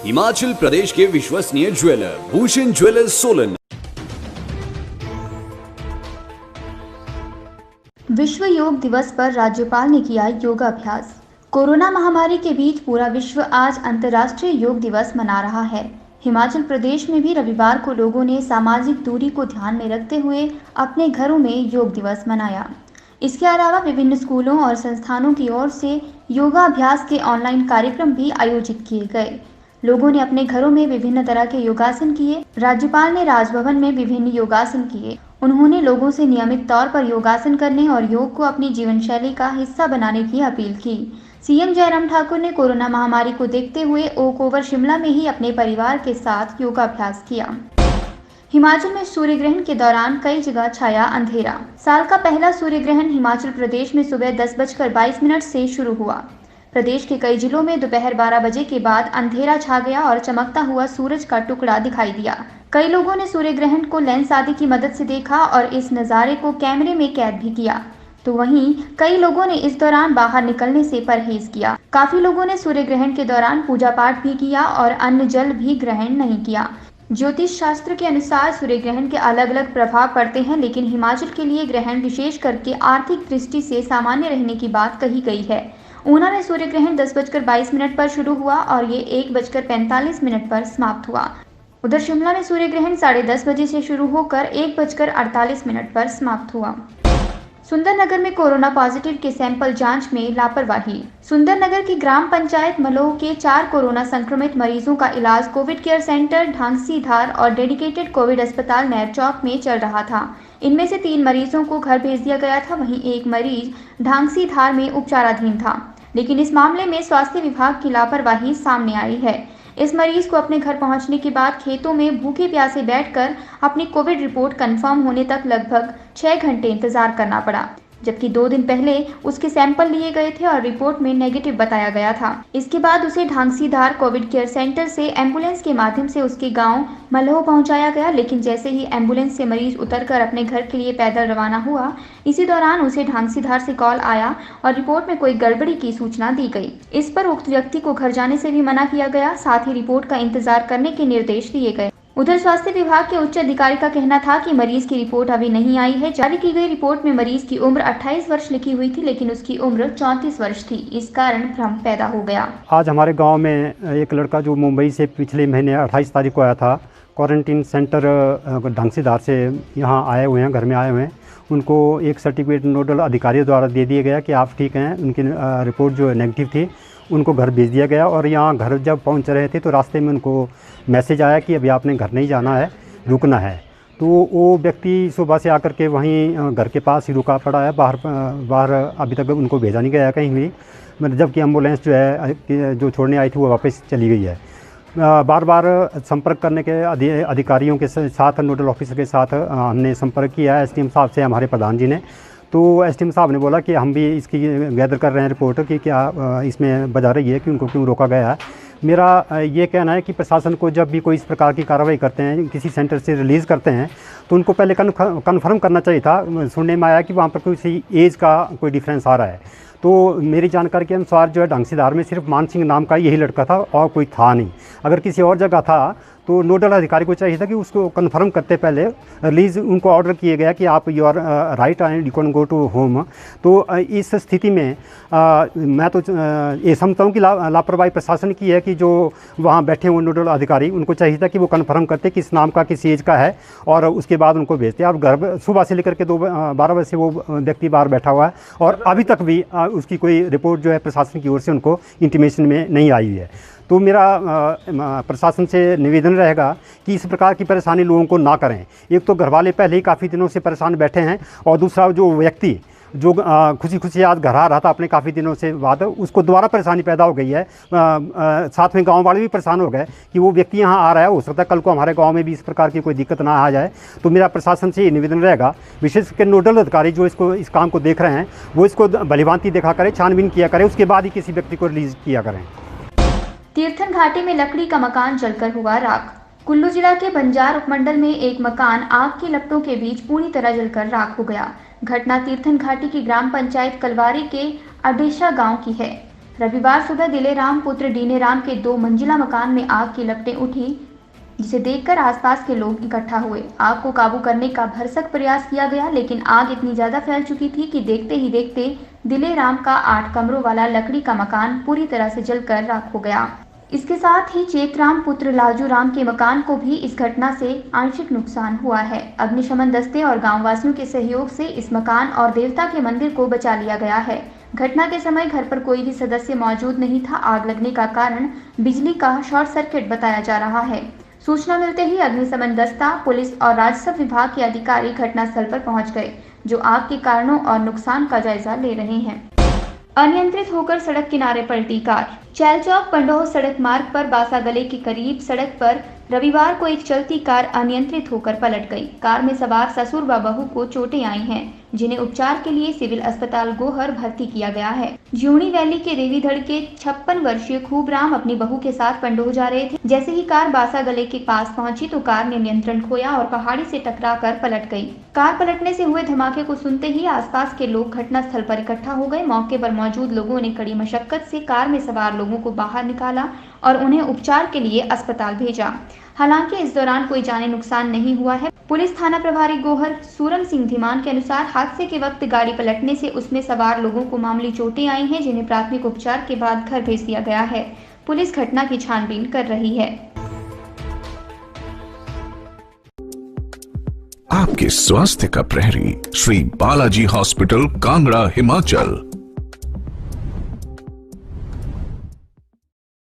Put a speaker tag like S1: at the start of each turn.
S1: हिमाचल प्रदेश के विश्वसनीय jeweller Bhushan jewellers Solan.
S2: विश्व योग दिवस पर राज्यपाल ने किया योगाभ्यास। कोरोना महामारी के बीच पूरा विश्व आज अंतर्राष्ट्रीय योग दिवस मना रहा है। हिमाचल प्रदेश में भी रविवार को लोगों ने सामाजिक दूरी को ध्यान में रखते हुए अपने घरों में योग दिवस मनाया। इसके अलावा विभिन्न स्कूलों और संस्थानों की ओर से योगाभ्यास के ऑनलाइन कार्यक्रम भी आयोजित किए गए। लोगों ने अपने घरों में विभिन्न तरह के योगासन किए। राज्यपाल ने राजभवन में विभिन्न योगासन किए। उन्होंने लोगों से नियमित तौर पर योगासन करने और योग को अपनी जीवन शैली का हिस्सा बनाने की अपील की। सीएम जयराम ठाकुर ने कोरोना महामारी को देखते हुए ओक ओवर शिमला में ही अपने परिवार के साथ योगाभ्यास किया। हिमाचल में सूर्य ग्रहण के दौरान कई जगह छाया अंधेरा। साल का पहला सूर्य ग्रहण हिमाचल प्रदेश में सुबह 10:22 से शुरू हुआ। प्रदेश के कई जिलों में दोपहर 12 बजे के बाद अंधेरा छा गया और चमकता हुआ सूरज का टुकड़ा दिखाई दिया। कई लोगों ने सूर्य ग्रहण को लेंस आदि की मदद से देखा और इस नज़ारे को कैमरे में कैद भी किया। तो वहीं कई लोगों ने इस दौरान बाहर निकलने से परहेज किया। काफी लोगों ने सूर्य ग्रहण के दौरान पूजा पाठ भी किया और अन्न जल भी ग्रहण नहीं किया। ज्योतिष शास्त्र के अनुसार सूर्य ग्रहण के अलग अलग प्रभाव पड़ते हैं, लेकिन हिमाचल के लिए ग्रहण विशेष करके आर्थिक दृष्टि से सामान्य रहने की बात कही गई है। ऊना में सूर्य ग्रहण 10:22 पर शुरू हुआ और ये 1:45 पर समाप्त हुआ। उधर शिमला में सूर्य ग्रहण 10:30 बजे से शुरू होकर 1:48 पर समाप्त हुआ। सुंदरनगर में कोरोना पॉजिटिव के सैंपल जांच में लापरवाही। सुंदरनगर की ग्राम पंचायत मलोह के 4 कोरोना संक्रमित मरीजों का इलाज कोविड केयर सेंटर ढांगसीधार और डेडिकेटेड कोविड अस्पताल नैर चौक में चल रहा था। इनमें से 3 मरीजों को घर भेज दिया गया था, वहीं एक मरीज ढांगसीधार में उपचाराधीन था। लेकिन इस मामले में स्वास्थ्य विभाग की लापरवाही सामने आई है। इस मरीज को अपने घर पहुंचने के बाद खेतों में भूखे प्यासे बैठकर अपनी कोविड रिपोर्ट कंफर्म होने तक लगभग 6 घंटे इंतजार करना पड़ा, जबकि 2 दिन पहले उसके सैंपल लिए गए थे और रिपोर्ट में नेगेटिव बताया गया था। इसके बाद उसे ढांगसीधार कोविड केयर सेंटर से एम्बुलेंस के माध्यम से उसके गांव मलोह पहुंचाया गया, लेकिन जैसे ही एम्बुलेंस से मरीज उतरकर अपने घर के लिए पैदल रवाना हुआ, इसी दौरान उसे ढांगसीधार से कॉल आया और रिपोर्ट में कोई गड़बड़ी की सूचना दी गई। इस पर उक्त व्यक्ति को घर जाने से भी मना किया गया, साथ ही रिपोर्ट का इंतजार करने के निर्देश दिए गए। उधर स्वास्थ्य विभाग के उच्च अधिकारी का कहना था कि मरीज की रिपोर्ट अभी नहीं आई है। जारी की गई रिपोर्ट में मरीज की उम्र 28 वर्ष लिखी हुई थी, लेकिन उसकी उम्र 34 वर्ष थी। इस कारण भ्रम पैदा हो गया।
S3: आज हमारे गांव में एक लड़का जो मुंबई से पिछले महीने 28 तारीख को आया था, क्वारंटीन सेंटर ढांगसीधार से यहाँ आए हुए हैं, घर में आए हुए हैं। उनको एक सर्टिफिकेट नोडल अधिकारियों द्वारा दे दिया गया कि आप ठीक हैं। उनकी रिपोर्ट जो नेगेटिव थी उनको घर भेज दिया गया और यहाँ घर जब पहुँच रहे थे तो रास्ते में उनको मैसेज आया कि अभी आपने घर नहीं जाना है, रुकना है। तो वो व्यक्ति सुबह से आकर के वहीं घर के पास ही रुका पड़ा है, बाहर अभी तक उनको भेजा नहीं गया कहीं भी, मतलब जबकि एम्बुलेंस जो है जो छोड़ने आई थी वो वापस चली गई है। बार बार संपर्क करने के अधिकारियों के साथ, नोडल ऑफिसर के साथ हमने संपर्क किया है, एसडीएम साहब से, हमारे प्रधान जी ने। तो एसडीएम साहब ने बोला कि हम भी इसकी गैदर कर रहे हैं रिपोर्ट कि क्या इसमें वजह रही है कि उनको क्यों रोका गया है। मेरा ये कहना है कि प्रशासन को जब भी कोई इस प्रकार की कार्रवाई करते हैं, किसी सेंटर से रिलीज़ करते हैं, तो उनको पहले कन्फर्म करना चाहिए था। सुनने में आया कि वहाँ पर किसी एज का कोई डिफरेंस आ रहा है। तो मेरी जानकारी के अनुसार जो है ढांगसीधार में सिर्फ मान सिंह नाम का यही लड़का था और कोई था नहीं। अगर किसी और जगह था तो नोडल अधिकारी को चाहिए था कि उसको कन्फर्म करते पहले रिलीज़ उनको ऑर्डर किए गया कि आप you are right and you can go to home. तो इस स्थिति में मैं तो ये समझता हूँ कि लापरवाही प्रशासन की है कि जो वहाँ बैठे हुए नोडल अधिकारी, उनको चाहिए था कि वो कन्फर्म करते किस नाम का, किस एज का है और उसके बाद उनको भेजते। और घर सुबह से लेकर के 12 बजे से वो व्यक्ति बाहर बैठा हुआ है और अभी तक भी उसकी कोई रिपोर्ट जो है प्रशासन की ओर से उनको इंटीमेशन में नहीं आई है। तो मेरा प्रशासन से निवेदन रहेगा कि इस प्रकार की परेशानी लोगों को ना करें। एक तो घरवाले पहले ही काफ़ी दिनों से परेशान बैठे हैं और दूसरा जो व्यक्ति जो खुशी खुशी आज घर आ रहा था अपने काफ़ी दिनों से बाद, उसको दोबारा परेशानी पैदा हो गई है। साथ में गांव वाले भी परेशान हो गए कि वो व्यक्ति यहाँ आ रहा है, हो सकता है कल को हमारे गांव में भी इस प्रकार की कोई दिक्कत ना आ जाए। तो मेरा प्रशासन से ये निवेदन रहेगा, विशेषकर नोडल अधिकारी जो इस काम को देख रहे हैं वो इसको भलीभांति देखा करें, छानबीन किया करें, उसके बाद ही किसी व्यक्ति को रिलीज़ किया करें।
S2: तीर्थन घाटी में लकड़ी का मकान जलकर हुआ राख। कुल्लू जिला के बंजार उपमंडल में एक मकान आग की लपटों के बीच पूरी तरह जलकर राख हो गया। घटना तीर्थन घाटी की ग्राम पंचायत कलवारी के अडेशा गांव की है। रविवार सुबह दिलेराम पुत्र डीनेराम के 2 मंजिला मकान में आग की लपटें उठी, जिसे देखकर आसपास के लोग इकट्ठा हुए। आग को काबू करने का भरसक प्रयास किया गया, लेकिन आग इतनी ज्यादा फैल चुकी थी कि देखते ही देखते दिलेराम का 8 कमरों वाला लकड़ी का मकान पूरी तरह से जलकर राख हो गया। इसके साथ ही चेतराम पुत्र लालजूराम के मकान को भी इस घटना से आंशिक नुकसान हुआ है। अग्निशमन दस्ते और गाँव वासियों के सहयोग से इस मकान और देवता के मंदिर को बचा लिया गया है। घटना के समय घर पर कोई भी सदस्य मौजूद नहीं था। आग लगने का कारण बिजली का शॉर्ट सर्किट बताया जा रहा है। सूचना मिलते ही अग्निशमन दस्ता, पुलिस और राजस्व विभाग के अधिकारी घटनास्थल पर पहुंच गए, जो आग के कारणों और नुकसान का जायजा ले रहे हैं। अनियंत्रित होकर सड़क किनारे पलटी कार। चैलचौक पंडोह सड़क मार्ग पर बासागले के करीब सड़क पर रविवार को एक चलती कार अनियंत्रित होकर पलट गई। कार में सवार ससुर व बहू को चोटें आई हैं, जिन्हें उपचार के लिए सिविल अस्पताल गोहर भर्ती किया गया है। ज्यूणी वैली के देवीधड़ के 56 वर्षीय खूबराम अपनी बहू के साथ पंडोह जा रहे थे। जैसे ही कार बासागले के पास पहुंची तो कार ने नियंत्रण खोया और पहाड़ी से टकराकर पलट गई। कार पलटने से हुए धमाके को सुनते ही आसपास के लोग घटनास्थल पर इकट्ठा हो गए। मौके पर मौजूद लोगों ने कड़ी मशक्कत से कार में सवार लोगों को बाहर निकाला और उन्हें उपचार के लिए अस्पताल भेजा। हालांकि इस दौरान कोई जानी नुकसान नहीं हुआ है। पुलिस थाना प्रभारी गोहर सूरम सिंह धीमान के अनुसार हादसे के वक्त गाड़ी पलटने से उसमें सवार लोगों को मामूली चोटें आई हैं, जिन्हें प्राथमिक उपचार के बाद घर भेज दिया गया है। पुलिस घटना की छानबीन कर रही है।
S4: आपके स्वास्थ्य का प्रहरी श्री बालाजी हॉस्पिटल, कांगड़ा, हिमाचल।